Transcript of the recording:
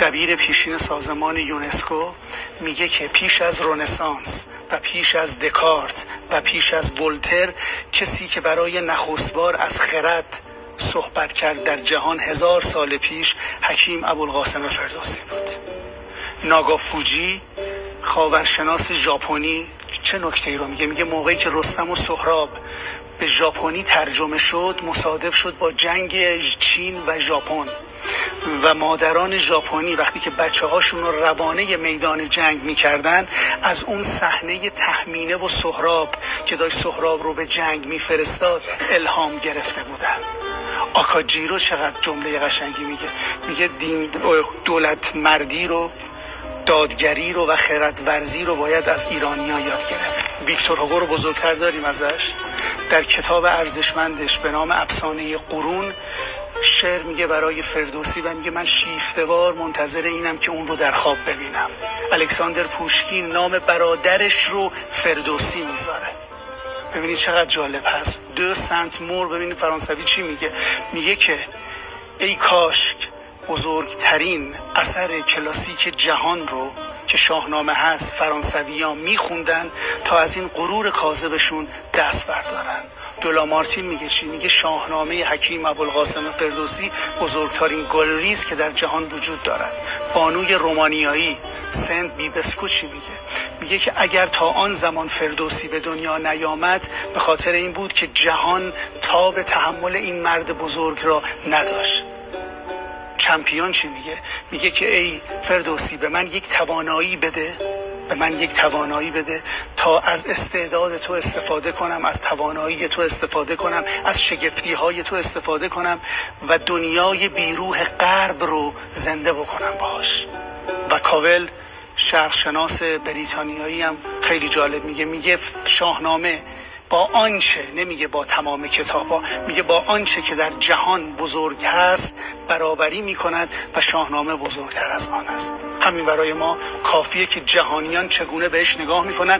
دبیر پیشین سازمان یونسکو میگه که پیش از رنسانس و پیش از دکارت و پیش از ولتر کسی که برای نخست بار از خرد صحبت کرد در جهان 1000 سال پیش حکیم ابوالقاسم فردوسی بود. ناگافوجی خاورشناس ژاپنی چه نکته‌ای رو میگه موقعی که رستم و سهراب به ژاپنی ترجمه شد مصادف شد با جنگ چین و ژاپن و مادران ژاپنی وقتی که بچه‌هاشون رو روانه میدان جنگ می‌کردن از اون صحنه تهمینه و سهراب که داشت سهراب رو به جنگ می‌فرستاد الهام گرفته بودن. آکاجیرو چقدر جمله قشنگی میگه دولت مردی رو، دادگری رو و خردورزی رو باید از ایرانی‌ها یاد گرفت. ویکتور هوگو رو بزرگتر داریم ازش. در کتاب ارزشمندش به نام افسانه قرون شعر میگه برای فردوسی و میگه من شیفته‌وار منتظر اینم که اون رو در خواب ببینم. الکساندر پوشکین نام برادرش رو فردوسی میذاره. ببینید چقدر جالب هست. دو سنت مور، ببینید فرانسوی چی میگه که ای کاش بزرگترین اثر کلاسیک جهان رو که شاهنامه هست فرانسوی‌ها میخوندن تا از این غرور کاذبشون دست بردارن. دولامارتین میگه چی؟ میگه شاهنامه حکیم ابوالقاسم فردوسی بزرگترین گالریست که در جهان وجود دارد. بانوی رومانیایی سنت بیبسکو چی میگه که اگر تا آن زمان فردوسی به دنیا نیامد به خاطر این بود که جهان تاب تحمل این مرد بزرگ را نداشت. چمپیون چی میگه که ای فردوسی به من یک توانایی بده تا از استعداد تو استفاده کنم، از توانایی تو استفاده کنم، از شگفتی های تو استفاده کنم و دنیای بیروح غرب رو زنده بکنم باهاش. و کاول شرقشناس بریتانیایی هم خیلی جالب میگه شاهنامه با آنچه، نمیگه با تمام کتابا، میگه با آنچه که در جهان بزرگ هست برابری میکند و شاهنامه بزرگتر از آن است. همین برای ما کافیه که جهانیان چگونه بهش نگاه میکنن